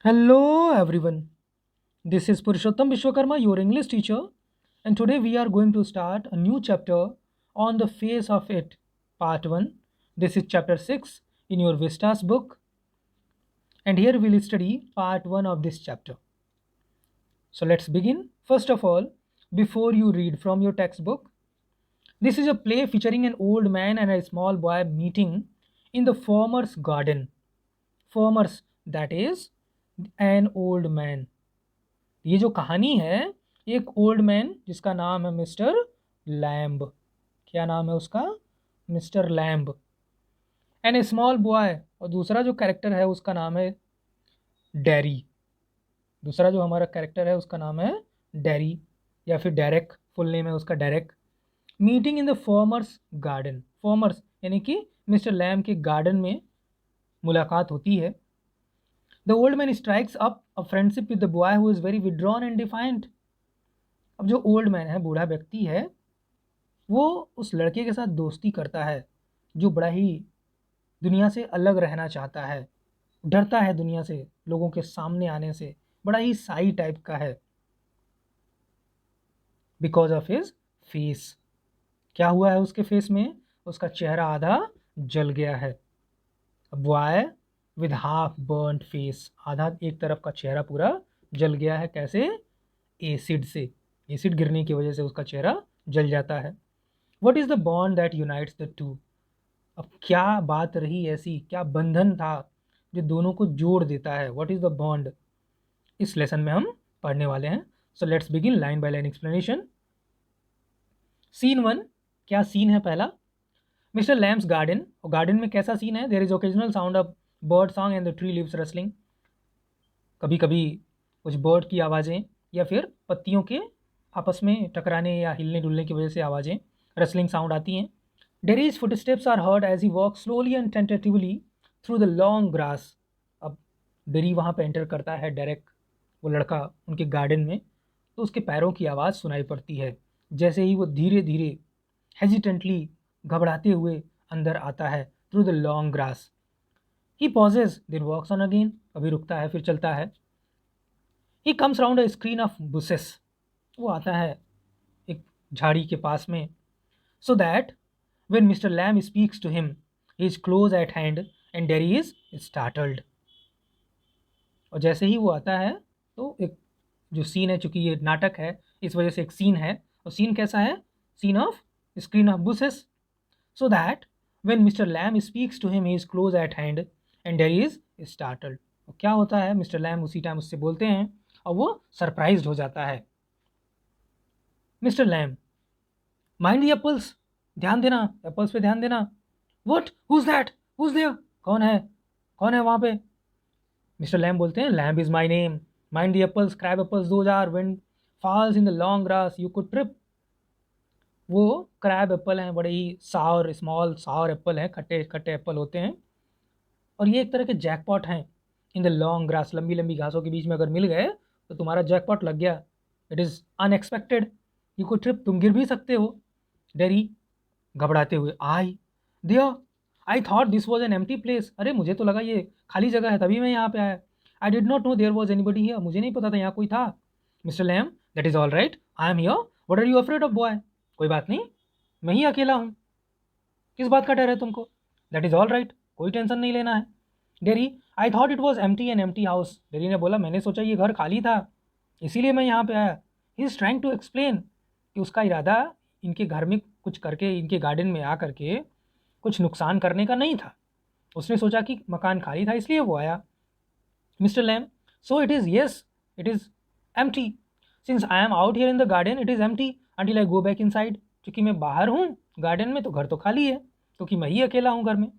Hello everyone. This is Purushottam Vishwakarma, your English teacher, and today we are going to start a new chapter on the face of it, part 1. This is chapter 6 in your Vistas book, and here we will study part 1 of this chapter. So let's begin. First of all, before you read from your textbook, this is a play featuring an old man and a small boy meeting in the farmer's garden. Farmer's, that is, an old man. ये जो कहानी है, एक old man जिसका नाम है mister lamb. क्या नाम है उसका? Mister lamb. And A small boy, और दूसरा जो कैरेक्टर है उसका नाम है डैरी। दूसरा जो हमारा कैरेक्टर है उसका नाम है डैरी या फिर डेरेक, फुल नेम है उसका Derek. Meeting in the formers garden. Formers यानी कि मिस्टर लैम्ब के गार्डन में मुलाकात होती है। The old man strikes up a friendship with the boy who is very withdrawn and defiant. अब जो ओल्ड मैन है, बूढ़ा व्यक्ति है, वो उस लड़के के साथ दोस्ती करता है जो बड़ा ही दुनिया से अलग रहना चाहता है, डरता है दुनिया से, लोगों के सामने आने से, बड़ा ही साई टाइप का है। Because of his face. क्या हुआ है उसके फेस में? उसका चेहरा आधा जल गया है। Boy with half burned face, आधा एक तरफ का चेहरा पूरा जल गया है। कैसे? एसिड से। एसिड गिरने की वजह से उसका चेहरा जल जाता है। What is the bond that unites the two. अब क्या बात रही ऐसी, क्या बंधन था जो दोनों को जोड़ देता है? वट इज़ द बॉन्ड, इस लेसन में हम पढ़ने वाले हैं। So let's begin line by line explanation. Scene 1, क्या सीन है पहला? Mister Lamb's garden. और गार्डन में कैसा सीन है? There is occasional sound of bird song and the tree leaves rustling. कभी कभी कुछ बर्ड की आवाज़ें या फिर पत्तियों के आपस में टकराने या हिलने डुलने की वजह से आवाज़ें, रसलिंग साउंड आती हैं। Derry's footsteps are heard as he walk slowly and tentatively through the long grass. अब डेरी वहाँ पे एंटर करता है, डायरेक्ट वो लड़का उनके गार्डन में, तो उसके पैरों की आवाज़ सुनाई पड़ती है जैसे ही वो धीरे धीरे हेजिटेंटली, घबराते हुए अंदर आता है through the long grass. He pauses then walks on again, कभी रुकता है फिर चलता है। He comes round a screen of bushes, वो आता है एक झाड़ी के पास में। So that when Mr. Lamb speaks to him, he is close at hand and Derry is startled. और जैसे ही वो आता है तो एक जो सीन है, चूंकि ये नाटक है इस वजह से एक सीन है, और सीन कैसा है? Scene of screen of bushes. So that when Mr. Lamb speaks to him, he is close at hand and Derry is startled. और क्या होता है? मिस्टर लैम उसी टाइम उससे बोलते हैं और वो सरप्राइज्ड हो जाता है। Mister Lamb, mind the apples, ध्यान देना, एप्पल्स पे ध्यान देना। What, who's that, who's there, कौन है, कौन है वहाँ पे? मिस्टर लैम बोलते हैं, Lamb is my name, mind the apples, crab apples those are, when falls in the long grass you could trip. वो क्रैब एप्पल हैं, बड़े ही सावर, स्मॉल सावर एप्पल हैं, खट्टे खट्टे एप्पल होते हैं, और ये एक तरह के जैकपॉट हैं। इन द लॉन्ग ग्रास, लंबी लंबी घासों के बीच में अगर मिल गए तो तुम्हारा जैकपॉट लग गया। It is unexpected, you could trip, तुम गिर भी सकते हो। डेरी घबराते हुए, there, I thought this was an empty place, अरे मुझे तो लगा ये खाली जगह है, तभी मैं यहाँ पे आया। I did not know there was anybody here, मुझे नहीं पता था यहाँ कोई था। Mister Lamb, that is all right, I am here, what are you afraid of boy. कोई बात नहीं, मैं ही अकेला हूँ, किस बात का डर है तुमको? दैट इज़ ऑल राइट, कोई टेंशन नहीं लेना है। Dairy, I thought it was empty, an empty house. Dairy ने बोला, मैंने सोचा ये घर खाली था, इसीलिए मैं यहाँ पे आया। He is trying to explain, कि उसका इरादा इनके घर में कुछ करके, इनके गार्डन में आ करके कुछ नुकसान करने का नहीं था। उसने सोचा कि मकान खाली था इसलिए वो आया। Mister Lamb, so it is, yes it is empty, since I am out here in the garden it is empty until I go back inside. क्योंकि मैं बाहर हूँ गार्डन में तो घर तो खाली है, क्योंकि मैं ही अकेला हूँ घर में।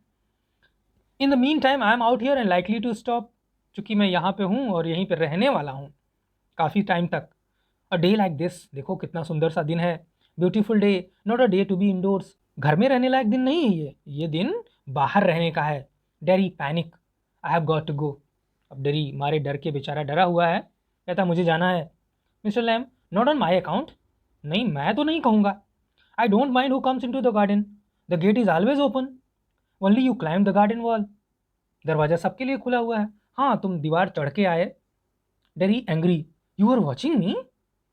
In the mean time I am out here and likely to stop, चूँकि मैं यहाँ पे हूँ और यहीं पर रहने वाला हूँ काफ़ी टाइम तक। अ डे लाइक दिस, देखो कितना सुंदर सा दिन है, beautiful day, not a day to be indoors, घर में रहने लायक दिन नहीं है ये दिन बाहर रहने का है। Derry panic, I have got to go. अब डेरी मारे डर के बेचारा डरा हुआ है, कहता मुझे जाना है। Mister Lamb, not on my account, नहीं मैं तो नहीं कहूँगा। I don't mind who comes in to the garden, the gate is always open, only you climb the garden wall, दरवाज़ा सबके लिए खुला हुआ है। हाँ तुम दीवार चढ़ के आए Derry angry, you are watching me,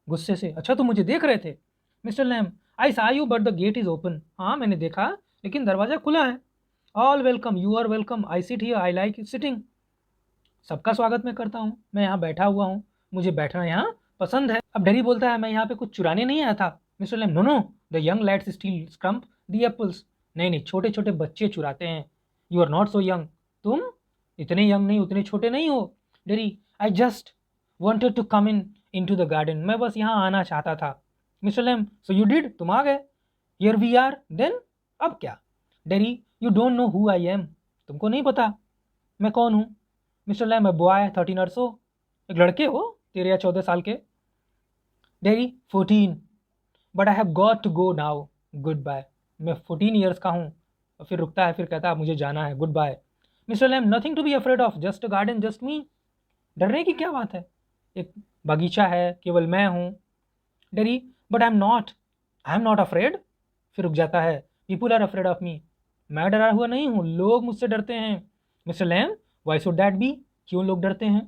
गुस्से से, अच्छा तुम मुझे देख रहे थे। Mister Lamb, I saw you but the gate is open, हाँ मैंने देखा लेकिन दरवाजा खुला है। All welcome, you are welcome, I sit here, I like sitting, सबका स्वागत मैं करता हूँ, मैं यहाँ बैठा हुआ हूँ, मुझे बैठना यहाँ पसंद है। अब डेरी बोलता है मैं यहाँ पे कुछ चुराने नहीं आया था। Mister Lamb, no no, the young lads still scrump the apples, नहीं नहीं, छोटे छोटे बच्चे चुराते हैं। You are not so young, तुम इतने यंग नहीं, उतने छोटे नहीं हो। Derry, I just wanted to come in to the garden, मैं बस यहाँ आना चाहता था। Mister Lamb, so you did, तुम आ गए, हियर वी आर देन, अब क्या। Derry, you don't know who I am, तुमको नहीं पता मैं कौन हूँ। मिस्टर लैम, बॉय 13 और सो, एक लड़के हो 13 या 14 साल के। Derry, 14, but I have got to go now, good bye, मैं 14 ईयर्स का हूँ। और फिर रुकता है, फिर कहता है मुझे जाना है, goodbye. Mister Lamb, nothing to be afraid of, just a garden, just me, डरने की क्या बात है, एक बगीचा है, केवल मैं हूँ। Derry, but I am not afraid, फिर रुक जाता है, people are afraid of me, मैं डरा हुआ नहीं हूँ, लोग मुझसे डरते हैं। Mister Lamb, why should that be, क्यों लोग डरते हैं।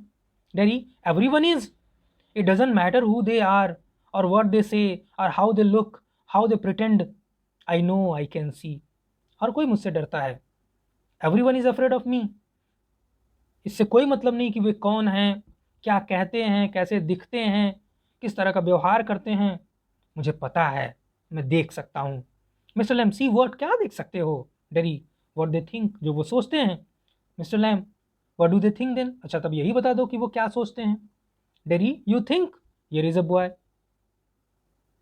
Derry, everyone is, it doesn't matter who they are और वॉट दे से और how they look, how they pretend, I know I can see, हर कोई मुझसे डरता है, every one is afraid of मी, इससे कोई मतलब नहीं कि वे कौन हैं, क्या कहते हैं, कैसे दिखते हैं, किस तरह का व्यवहार करते हैं, मुझे पता है, मैं देख सकता हूँ। मिस्टर लैम, सी वर्ड, क्या देख सकते हो। डेरी, व्हाट दे थिंक, जो वो सोचते हैं। Mister Lamb, what do they think then, अच्छा तब यही बता दो कि वो क्या सोचते हैं। Dairy, you think here is a boy,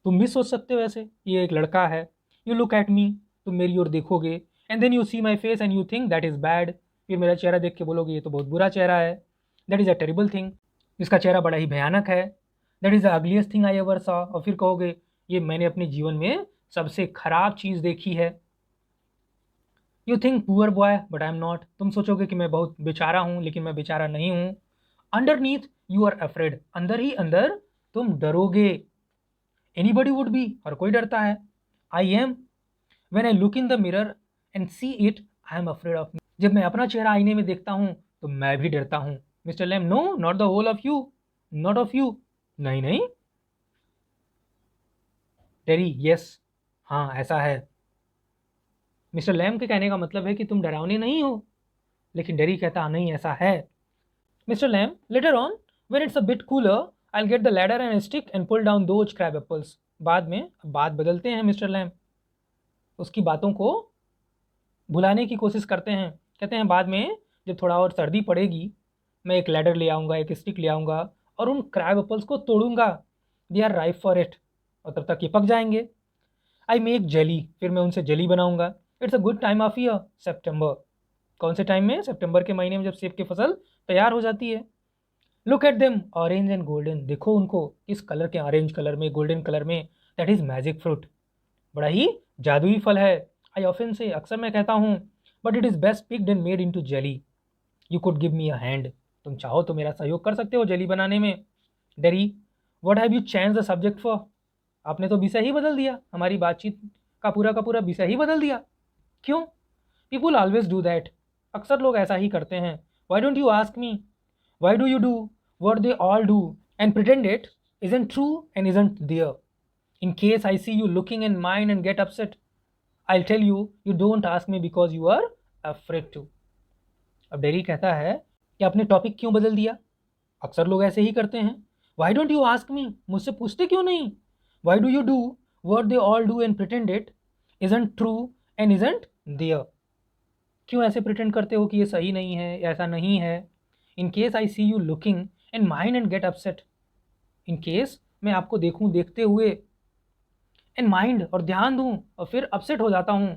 तुम भी सोच सकते हो ऐसे, ये एक लड़का है। यू लुक एट मी, तुम मेरी ओर देखोगे, and then you see my face and you think that is bad, फिर मेरा चेहरा देख के बोलोगे ये तो बहुत बुरा चेहरा है, that is a terrible thing, इसका चेहरा बड़ा ही भयानक है, that is the ugliest thing I ever saw, और फिर कहोगे ये मैंने अपने जीवन में सबसे खराब चीज़ देखी है। You think poor boy but I am not, तुम सोचोगे कि मैं बहुत बेचारा हूँ लेकिन मैं बेचारा नहीं हूँ। अंडरनीथ यू आर अफ्रेड, अंदर ही अंदर तुम डरोगे। एनीबडी वुड बी, हर कोई डरता है। I am, when I look in the mirror and see it, I am afraid of मी, जब मैं अपना चेहरा आईने में देखता हूँ तो मैं भी डरता हूँ। Mister Lamb, no not the whole of you, not of you, नहीं नहीं। टेरी, यस, हाँ ऐसा है। मिस्टर लैम के कहने का मतलब है कि तुम डरावने नहीं हो, लेकिन डेरी कहता नहीं ऐसा है। Mister Lamb, later on when it's a bit cooler I will get the ladder and stick and pull down those crab apples, बाद में, अब बात बदलते हैं मिस्टर लैम, उसकी बातों को भुलाने की कोशिश करते हैं, कहते हैं बाद में जब थोड़ा और सर्दी पड़ेगी मैं एक लैडर ले आऊँगा, एक स्टिक ले आऊँगा और उन क्रैब एप्पल्स को तोड़ूंगा, they are ripe for it, और तब तक ये पक जाएंगे। आई मेक जेली, फिर मैं उनसे जेली बनाऊंगा। It's a good time of year, September, कौन से टाइम में, सितंबर के महीने में जब सेब की फसल तैयार हो जाती है। Look at them orange and golden, देखो उनको किस कलर के, ऑरेंज कलर में, गोल्डन कलर में, दैट इज़ मैजिक फ्रूट, बड़ा ही जादुई फल है। आई ऑफन से, अक्सर मैं कहता हूँ, but it is best picked and made in to jelly, you could give me a hand, तुम चाहो तो मेरा सहयोग कर सकते हो जेली बनाने में। Dairy, what have you change the subject for, आपने तो विषय ही बदल दिया, हमारी बातचीत का पूरा विषय ही बदल दिया, क्यों। पीपुल ऑलवेज डू दैट, अक्सर लोग ऐसा ही करते हैं। Why don't you ask me, why do you do what they all do and pretend it isn't true and isn't there, in case I see you looking in mind and get upset, I tell you you don't ask me because you are afraid to. अब Derry कहता है कि आपने topic क्यों बदल दिया, अक्सर लोग ऐसे ही करते हैं। Why don't you ask me, मुझसे पूछते क्यों नहीं। Why do you do what they all do and pretend it isn't true and isn't there, क्यों ऐसे प्रिटेंड करते हो कि ये सही नहीं है, ऐसा नहीं है। In case I see you looking and mind and get upset, in case मैं आपको देखूं देखते हुए, एंड माइंड और ध्यान दूं और फिर अपसेट हो जाता हूँ,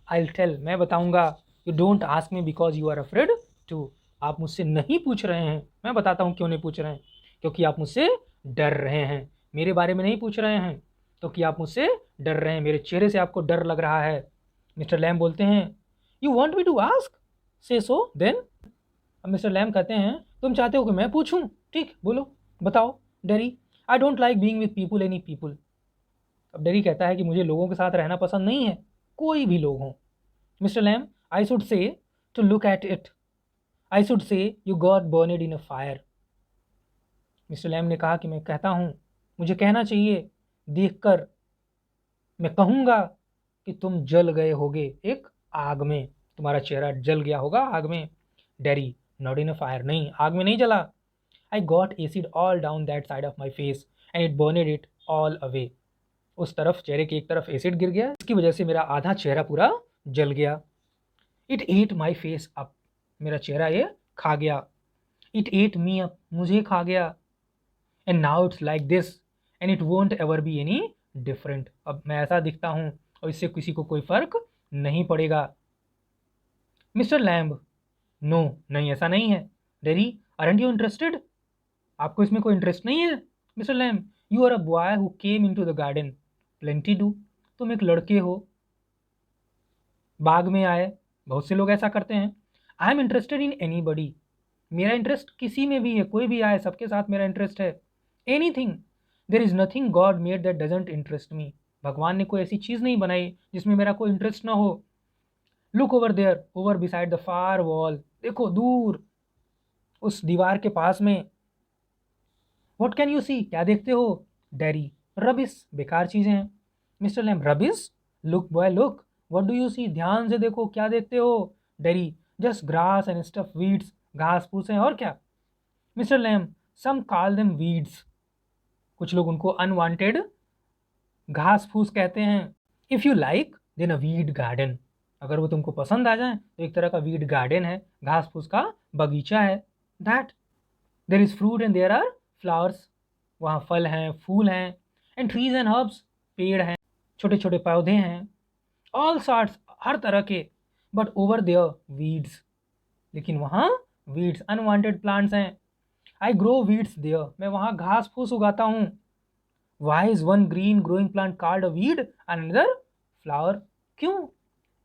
आई विल टेल, मैं बताऊंगा, you don't ask me because you are afraid to, आप मुझसे नहीं पूछ रहे हैं, मैं बताता हूँ क्यों नहीं पूछ रहे हैं, क्योंकि आप मुझसे डर रहे हैं, मेरे बारे में नहीं पूछ रहे हैं क्योंकि आप मुझसे डर रहे हैं, मेरे चेहरे से आपको डर लग रहा है। मिस्टर लैम बोलते हैं, you want me to ask, say so then. अब मिस्टर लैम कहते हैं तुम चाहते हो कि मैं पूछूं, ठीक बोलो, बताओ। Dairy, I don't like being with people any people, अब डेरी कहता है कि मुझे लोगों के साथ रहना पसंद नहीं है, कोई भी लोग हों। Mister Lamb, I should say to look at it, I should say you got burned in a fire, mister Lamb ने कहा कि मैं कहता हूँ, मुझे कहना चाहिए, देखकर मैं कहूँगा कि तुम जल गए होगे एक आग में, तुम्हारा चेहरा जल गया होगा आग में। Daddy, not in a fire, नहीं आग में नहीं जला। I got acid all down that side of my face and it burned it all away. उस तरफ चेहरे की एक तरफ एसिड गिर गया, इसकी वजह से मेरा आधा चेहरा पूरा जल गया। It at my face up, मेरा चेहरा ये खा गया। इट एट मी अप, मुझे खा गया। And now it's like this and it won't ever be any different. अब मैं ऐसा दिखता हूँ और इससे किसी को कोई फर्क नहीं पड़ेगा। मिस्टर लैम्ब, नो, नहीं ऐसा नहीं है। डैडी, आरंट यू इंटरेस्टेड, आपको इसमें कोई इंटरेस्ट नहीं है। Mister Lamb, you are a boy who came in to the garden, plenty do, तुम एक लड़के हो, बाग में आए, बहुत से लोग ऐसा करते हैं। I am interested in any बडी, मेरा इंटरेस्ट किसी में भी है, कोई भी आए सबके साथ मेरा इंटरेस्ट है। Any thing, there is nothing God made that doesn't interest me, भगवान ने कोई ऐसी चीज़ नहीं बनाई जिसमें मेरा कोई इंटरेस्ट ना हो। Look over there, over beside the far wall, देखो दूर उस दीवार के पास में। व्हाट कैन यू सी, क्या देखते हो। डैडी, रबिस, बेकार चीज़ें हैं। Mister Lamb, rubbish, look boy look, what do you see, ध्यान से देखो क्या देखते हो। Daddy, just grass and stuff, weeds, घास फूस हैं और क्या। Mister Lamb, some call them weeds, कुछ लोग उनको अनवांटेड घास फूस कहते हैं। If you like then a weed garden, अगर वो तुमको पसंद आ जाए तो एक तरह का वीड गार्डन है, घास फूस का बगीचा है। That there is fruit and there are flowers, वहाँ फल हैं, फूल हैं। एंड ट्रीज एंड हर्ब्स, पेड़ हैं, छोटे छोटे पौधे हैं। ऑल सॉर्ट्स, हर तरह के। बट ओवर देयर वीड्स, लेकिन वहाँ वीड्स, अनवांटेड प्लांट्स हैं। आई ग्रो वीड्स देयर, मैं वहाँ घास फूस उगाता हूँ। Why is one green growing plant called a weed and another flower, क्यों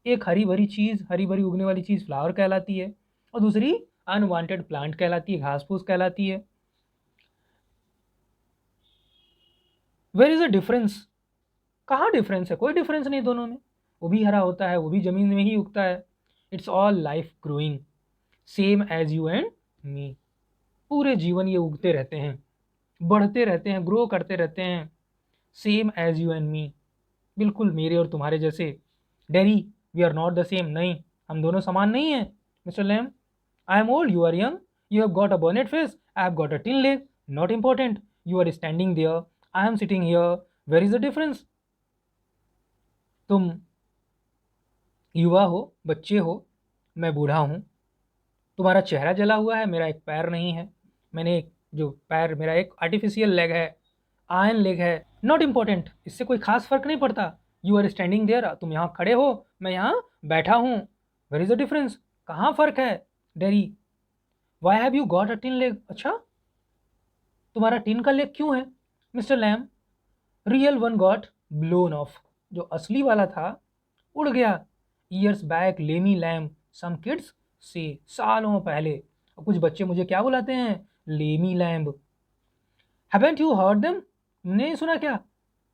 एक हरी भरी चीज़, हरी भरी उगने वाली चीज़ फ्लावर कहलाती है और दूसरी अनवांटेड प्लांट कहलाती है, घास फूस कहलाती है। वेयर इज अ डिफरेंस, कहाँ डिफरेंस है, कोई डिफरेंस नहीं दोनों में। वो भी हरा होता है, वो भी ज़मीन में ही उगता है। It's all life growing same as you and me, पूरे जीवन ये उगते रहते हैं, बढ़ते रहते हैं, ग्रो करते रहते हैं। Same as you and me, बिल्कुल मेरे और तुम्हारे जैसे। Daddy, we are not the same, नहीं हम दोनों समान नहीं हैं। Mister Lamb, I am old, you are young, you have got a burned face, I have got a tin leg, not important, you are standing there, I am sitting here, where is the difference. तुम युवा हो, बच्चे हो, मैं बूढ़ा हूँ, तुम्हारा चेहरा जला हुआ है, मेरा एक पैर नहीं है, मैंने एक जो पैर, मेरा एक आर्टिफिशियल लेग है, आयन लेग है, नॉट इम्पॉर्टेंट, इससे कोई खास फर्क नहीं पड़ता। यू आर स्टैंडिंग देयर, तुम यहाँ खड़े हो, मैं यहाँ बैठा हूँ, वेयर इज द डिफरेंस, कहाँ फ़र्क है। Derry, why have you got a tin leg, अच्छा तुम्हारा टिन का लेग क्यों है। Mister Lamb, real one got blown off, जो असली वाला था उड़ गया। Years back Lammie Lamb, some kids से, सालों पहले। और कुछ बच्चे मुझे क्या बुलाते हैं, Lammie Lamb. Haven't you heard them, नहीं सुना क्या,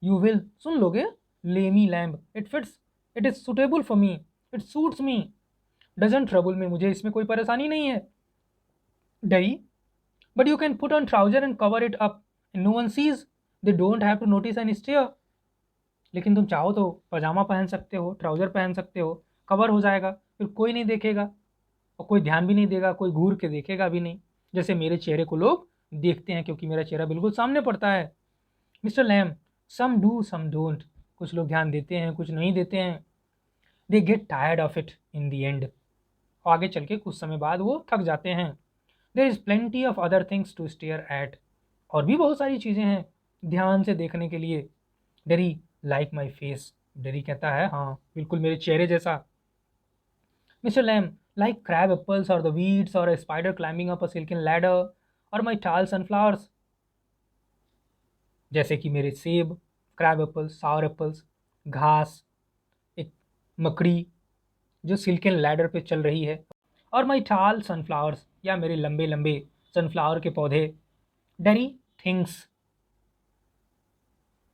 यू विल, सुन लोगे। Lammie Lamb, it fits, it is suitable for me, it suits me, doesn't trouble me, मुझे इसमें कोई परेशानी नहीं है। Derry, but you can put on trouser and cover it up, no one sees, they don't have to notice and stare. लेकिन तुम चाहो तो पजामा पहन सकते हो, ट्राउज़र पहन सकते हो, कवर हो जाएगा, फिर कोई नहीं देखेगा और कोई ध्यान भी नहीं देगा, कोई घूर के देखेगा भी नहीं, जैसे मेरे चेहरे को लोग देखते हैं, क्योंकि मेरा चेहरा बिल्कुल सामने पड़ता है। Mister Lamb, some do some don't, कुछ लोग ध्यान देते हैं, कुछ नहीं देते हैं। They get tired of it in the end, आगे चल के कुछ समय बाद वो थक जाते हैं। There is plenty of other things to stare at, और भी बहुत सारी चीज़ें हैं ध्यान से देखने के लिए। Derry, like my face, Derry कहता है हाँ बिल्कुल मेरे चेहरे जैसा। Mister Lamb, like crab apples और द वीड्स और a spider climbing up a silken ladder और माई टाल सनफ्लावर्स, जैसे कि मेरे सेब, क्रैब एप्पल्स, सावर एप्पल्स, घास, एक मकड़ी जो सिल्कन लैडर पे चल रही है, और माई टाल सनफ्लावर्स, या मेरे लंबे लंबे सनफ्लावर के पौधे। Derry things,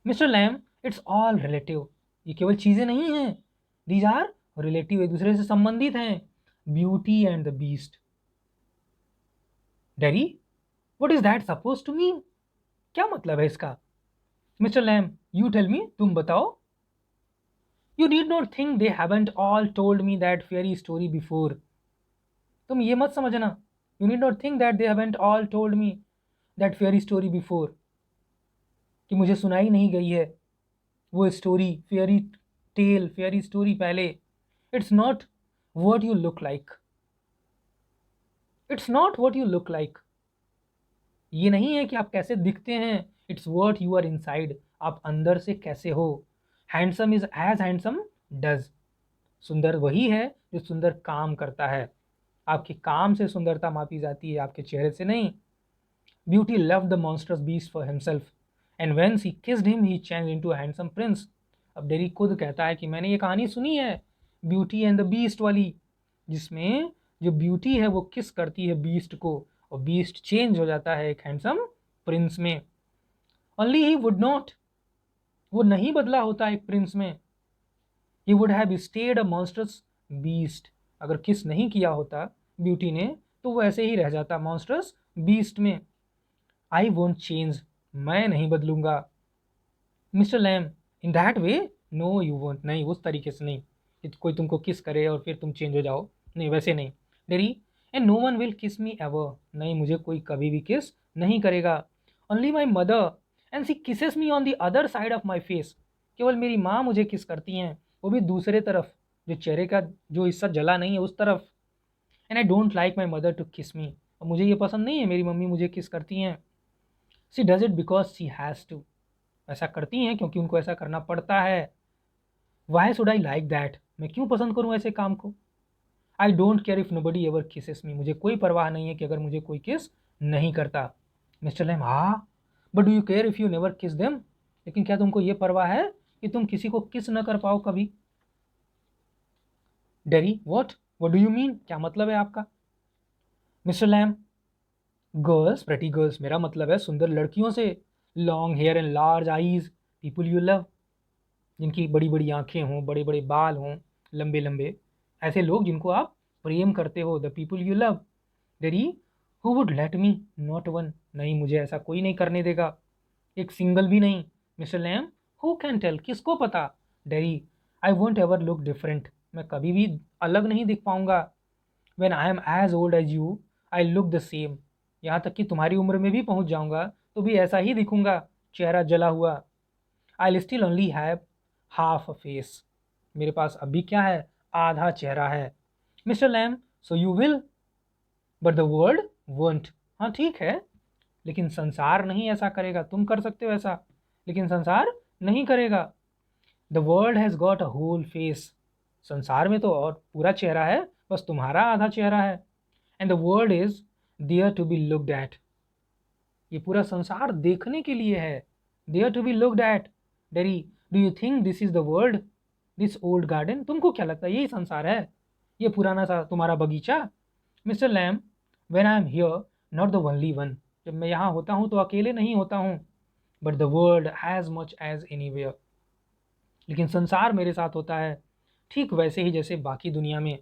mister Lamb, it's all relative, ये केवल चीज़ें नहीं हैं, दीज आर रिलेटिव, एक दूसरे से संबंधित हैं। Beauty and the beast. Daddy, what is that suppose to mean? क्या मतलब है इसका? Mister Lamb, you tell me, तुम बताओ। You need not think they haven't all told me that fairy story before. तुम ये मत समझना, you need not think that they haven't all told me that fairy story before, कि मुझे सुनाई नहीं गई है वो story, fairy tale, fairy story पहले। It's not what you look like, it's not what you look like. ये नहीं है कि आप कैसे दिखते हैं, it's what you are inside, आप अंदर से कैसे हो। Handsome is as handsome does, सुंदर वही है जो सुंदर काम करता है। आपके काम से सुंदरता मापी जाती है, आपके चेहरे से नहीं। Beauty loved the monster's beast for himself and when she kissed him he changed into a handsome prince. अब डेरी खुद कहता है कि मैंने ये कहानी सुनी है, ब्यूटी एंड द बीस्ट वाली, जिसमें जो ब्यूटी है वो किस करती है बीस्ट को, और बीस्ट चेंज हो जाता है एक हैंडसम प्रिंस में। ओनली ही वुड नॉट, वो नहीं बदला होता एक प्रिंस में। He would have stayed a monsters beast, अगर किस नहीं किया होता ब्यूटी ने तो वो ऐसे ही रह जाता मॉन्स्टर्स बीस्ट में। आई वोंट चेंज, मैं नहीं बदलूंगा। Mister Lamb, in that way, no you won't, नहीं उस तरीके से नहीं कि कोई तुमको किस करे और फिर तुम चेंज हो जाओ, नहीं वैसे नहीं। Derry, and no one will kiss me ever, नहीं मुझे कोई कभी भी किस नहीं करेगा। Only my mother and she kisses me on the other side of my face, केवल मेरी माँ मुझे किस करती हैं, वो भी दूसरे तरफ, जो चेहरे का जो हिस्सा जला नहीं है उस तरफ। And I don't like my mother to kiss me, और मुझे ये पसंद नहीं है मेरी मम्मी मुझे किस करती हैं। She does it because she has to, ऐसा करती हैं क्योंकि उनको ऐसा करना पड़ता है। Why should I like that, मैं क्यों पसंद करूँ ऐसे काम को। I don't care if nobody ever kisses me, मुझे कोई परवाह नहीं है कि अगर मुझे कोई किस नहीं करता। मिस्टर लैम, हाँ, but do you care if you never किस देम, लेकिन क्या तुमको ये परवाह है कि तुम किसी को किस न कर पाओ कभी। Derry, what do you mean, क्या मतलब है आपका? Mister Lamb, girls, pretty girls, मेरा मतलब है सुंदर लड़कियों से। Long hair and large eyes, people you love, जिनकी बड़ी बड़ी आंखें हों, बड़े बड़े बाल हों, लंबे लंबे, ऐसे लोग जिनको आप प्रेम करते हो, the people you love. Dairy, who would let me, not one, नहीं मुझे ऐसा कोई नहीं करने देगा, एक सिंगल भी नहीं। Mister Lamb, who can tell, किसको पता। Derry, I won't ever look different, मैं कभी भी अलग नहीं दिख पाऊंगा। When I am as old as you I look the same, यहाँ तक कि तुम्हारी उम्र में भी पहुँच जाऊँगा तो भी ऐसा ही दिखूंगा, चेहरा जला हुआ। I still only have half a face, मेरे पास अभी क्या है, आधा चेहरा है। Mister Lamb, so you will, but the world won't, हाँ ठीक है, लेकिन संसार नहीं ऐसा करेगा, तुम कर सकते हो ऐसा, लेकिन संसार नहीं करेगा। The world has got a whole face, संसार में तो और पूरा चेहरा है, बस तुम्हारा आधा चेहरा है। And the world is there to be looked at, ये पूरा संसार देखने के लिए है, there to be looked at. Derry, do you think this is the world, this old garden, तुमको क्या लगता है यही संसार है, ये पुराना सा तुम्हारा बगीचा। Mister Lamb, when I am here not the only one, जब मैं यहाँ होता हूँ तो अकेले नहीं होता हूँ, but the world as much as anywhere, लेकिन संसार मेरे साथ होता है ठीक वैसे ही जैसे बाकी दुनिया में,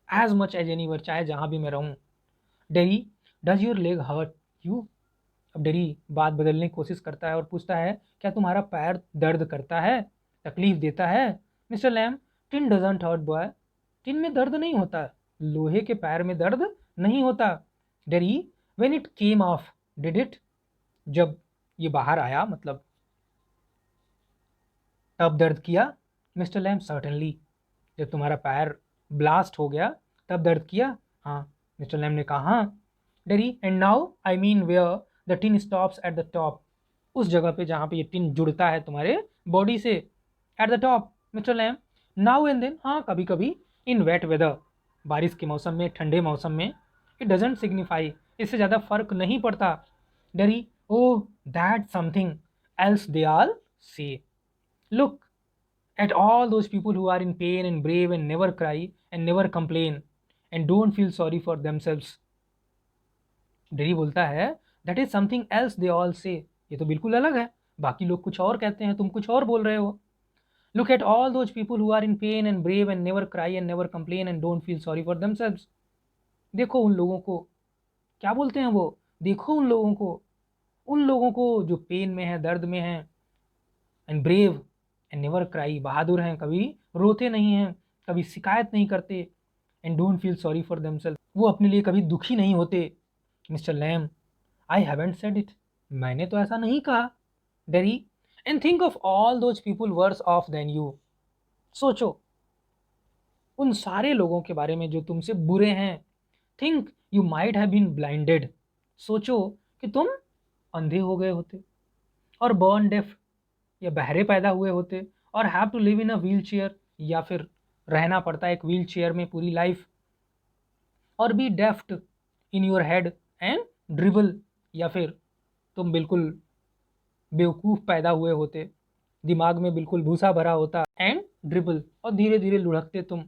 एज मच एज एनीवेयर, चाहे जहाँ भी मैं रहूँ। Derry, does your leg hurt you, अब डेरी बात बदलने की कोशिश करता है और पूछता है, क्या तुम्हारा पैर दर्द करता है, तकलीफ देता है। Mister Lamb, tin doesn't hurt boy, tin में दर्द नहीं होता, लोहे के पैर में दर्द नहीं होता। Dairy, when it came of did it, जब ये बाहर आया मतलब तब दर्द किया। मिस्टर लैम, सर्टनली, जब तुम्हारा पैर ब्लास्ट हो गया तब दर्द किया, हाँ। मिस्टर लैम ने कहा हाँ। Derry, and now I mean where the tin stops at the top, उस जगह पे जहाँ पे ये टिन जुड़ता है तुम्हारे बॉडी से, at the top. Mister Lamb, now and then, हाँ कभी कभी, इन वेट वेदर, बारिश के मौसम में, ठंडे मौसम में, इट डजेंट सिग्निफाई, इससे ज़्यादा फर्क नहीं पड़ता। Derry, oh that something else they all say, look at all those people who are in pain and brave and never cry and never complain and don't feel sorry for themselves। Dairy बोलता है, that is something else they all say, ये तो बिल्कुल अलग है, बाकी लोग कुछ और कहते हैं, तुम कुछ और बोल रहे हो। Look at all those people who are in pain and brave and never cry and never complain and don't feel sorry for themselves। देखो उन लोगों को, क्या बोलते हैं वो, देखो उन लोगों को जो पेन में है, दर्द में है। And brave and never cry, बहादुर हैं, कभी रोते नहीं हैं, कभी शिकायत नहीं करते। And don't feel sorry for themselves, वो अपने लिए कभी दुखी नहीं होते। Mister Lamb, I haven't said it, मैंने तो ऐसा नहीं कहा। Derry, and think of all those people worse off than you, सोचो उन सारे लोगों के बारे में जो तुमसे बुरे हैं। Think you might have been blinded, सोचो कि तुम अंधे हो गए होते, और बॉर्न डेफ या बहरे पैदा हुए होते, और have to live in a wheelchair, या फिर रहना पड़ता है एक व्हील चेयर में पूरी लाइफ, और be daft in your head and dribble, या फिर तुम बिल्कुल बेवकूफ़ पैदा हुए होते, दिमाग में बिल्कुल भूसा भरा होता, एंड ड्रिबल, और धीरे धीरे लुढ़कते तुम,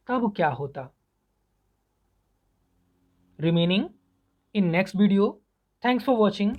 तब क्या होता? Remaining in next video. Thanks for watching.